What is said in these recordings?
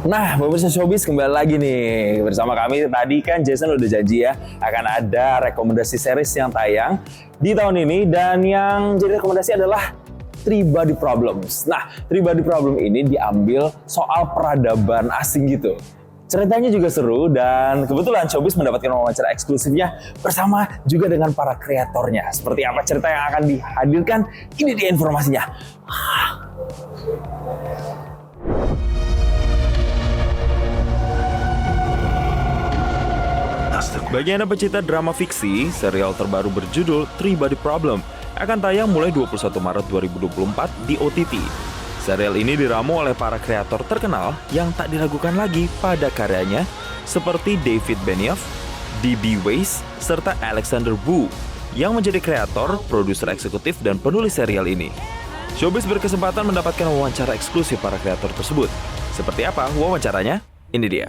Nah, pemirsa Showbiz kembali lagi nih bersama kami. Tadi kan Jason udah janji ya akan ada rekomendasi series yang tayang di tahun ini, dan yang jadi rekomendasi adalah Three Body Problems. Nah, Three Body Problem ini diambil soal peradaban asing gitu. Ceritanya juga seru, dan kebetulan Showbiz mendapatkan wawancara eksklusifnya bersama juga dengan para kreatornya. Seperti apa cerita yang akan dihadirkan? Ini dia informasinya. Bagi Anda pecinta drama fiksi, serial terbaru berjudul Three Body Problem akan tayang mulai 21 Maret 2024 di OTT. Serial ini diramu oleh para kreator terkenal yang tak diragukan lagi pada karyanya, seperti David Benioff, D.B. Weiss, serta Alexander Wu, yang menjadi kreator, produser eksekutif, dan penulis serial ini. Showbiz berkesempatan mendapatkan wawancara eksklusif para kreator tersebut. Seperti apa wawancaranya? Ini dia.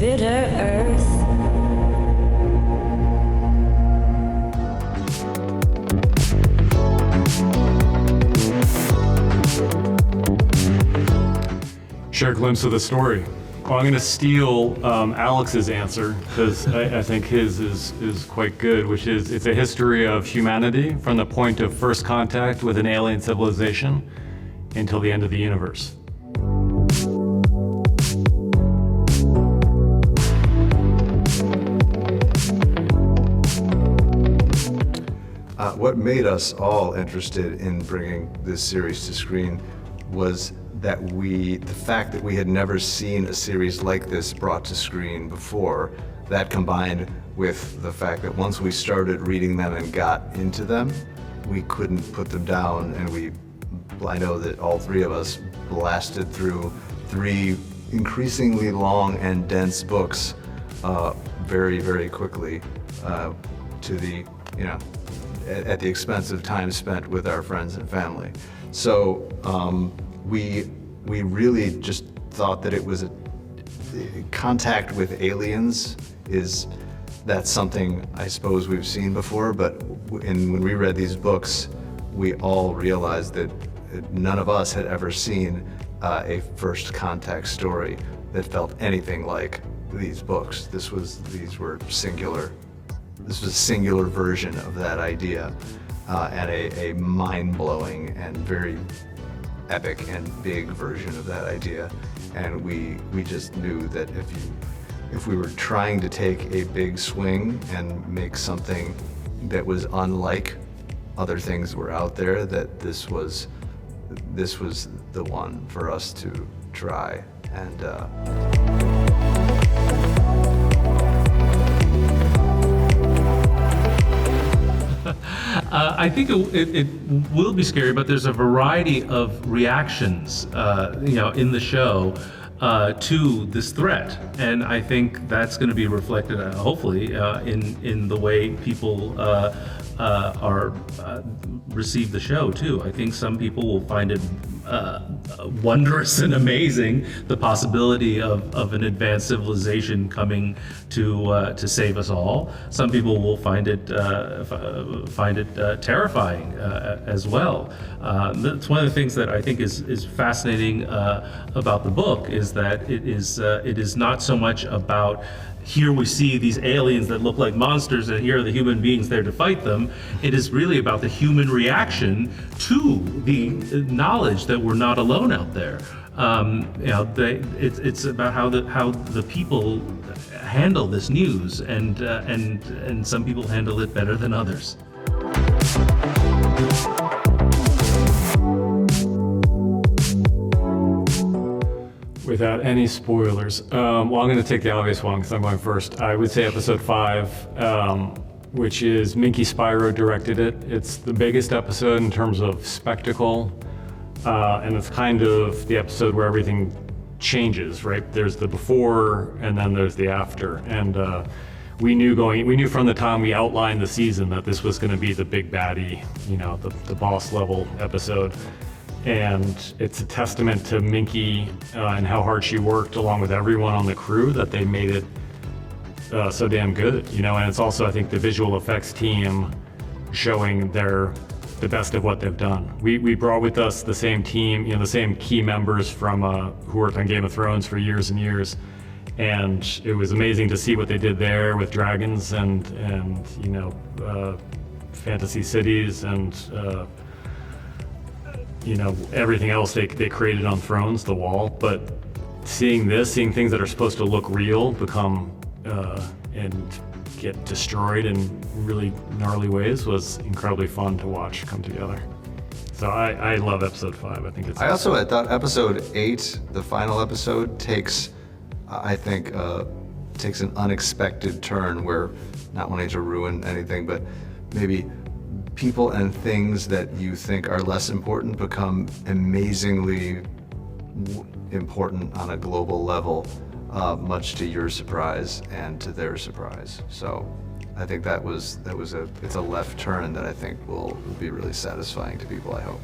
Bitter Earth. Share a glimpse of the story. Well, I'm going to steal Alex's answer because I think his is quite good, which is it's a history of humanity from the point of first contact with an alien civilization until the end of the universe. What made us all interested in bringing this series to screen was that the fact that we had never seen a series like this brought to screen before, that combined with the fact that once we started reading them and got into them, we couldn't put them down, and I know that all three of us blasted through 3 increasingly long and dense books very, very quickly at the expense of time spent with our friends and family. So we really just thought that it was contact with aliens that's something I suppose we've seen before, but when we read these books, we all realized that none of us had ever seen a first contact story that felt anything like these books. This was a singular version of that idea, and a mind-blowing and very epic and big version of that idea. And we just knew that if we were trying to take a big swing and make something that was unlike other things that were out there, that this was the one for us to try. And I think it will be scary, but there's a variety of reactions, in the show to this threat, and I think that's going to be reflected, hopefully, in the way people receive the show too. I think some people will find it wondrous and amazing, the possibility of an advanced civilization coming to save us all. Some people will find it terrifying as well. That's one of the things that I think is fascinating about the book, is that it is not so much about, here we see these aliens that look like monsters, and here are the human beings there to fight them. It is really about the human reaction to the knowledge that we're not alone out there. It's about how the people handle this news, and some people handle it better than others. Without any spoilers, I'm going to take the obvious one because I'm going first. I would say episode 5, which is Minky Spyro directed it. It's the biggest episode in terms of spectacle, and it's kind of the episode where everything changes, right? There's the before, and then there's the after. And we knew from the time we outlined the season that this was going to be the big baddie, the boss level episode. And it's a testament to Minky and how hard she worked along with everyone on the crew that they made it so damn good, And it's also, I think, the visual effects team showing their the best of what they've done. We brought with us the same team, the same key members from who worked on Game of Thrones for years and years, and it was amazing to see what they did there with dragons and fantasy cities and everything else they created on Thrones, the wall. But seeing things that are supposed to look real become and get destroyed in really gnarly ways was incredibly fun to watch come together. So I love episode 5. I think it's. I thought episode 8, the final episode, takes an unexpected turn where, not wanting to ruin anything, but maybe people and things that you think are less important become amazingly important on a global level, much to your surprise and to their surprise. So I think it's a left turn that I think will be really satisfying to people, I hope.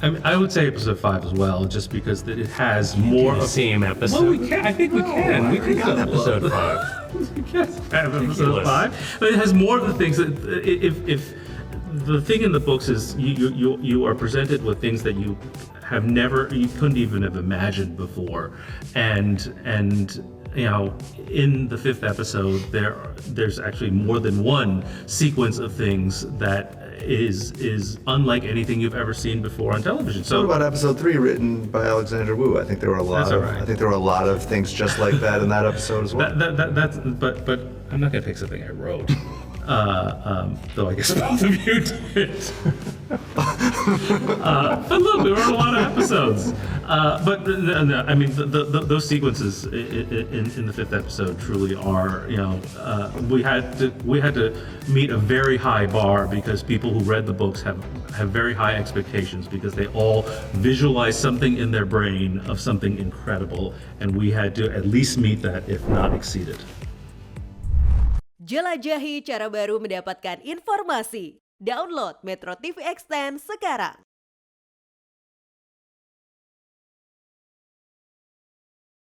I mean, I would say episode 5 as well, just because that it has more The of. same episode. Well, we can. I think we can. We can got episode 5. We can have episode Ridiculous. 5, but it has more of the things that if the thing in the books is you are presented with things that you couldn't even have imagined before, and in the 5th episode there's actually more than one sequence of things that is unlike anything you've ever seen before on television. So What about episode 3, written by Alexander Wu? I think there were a lot That's of all right. I think there were a lot of things just like that in that episode as well. that's but I'm not gonna pick something I wrote. Though I guess both of you did. But look, we wrote a lot of episodes. But no, I mean, those sequences in the 5th episode truly are, we had to meet a very high bar because people who read the books have very high expectations because they all visualize something in their brain of something incredible, and we had to at least meet that, if not exceed it. Jelajahi cara baru mendapatkan informasi. Download MetroTV Extend sekarang.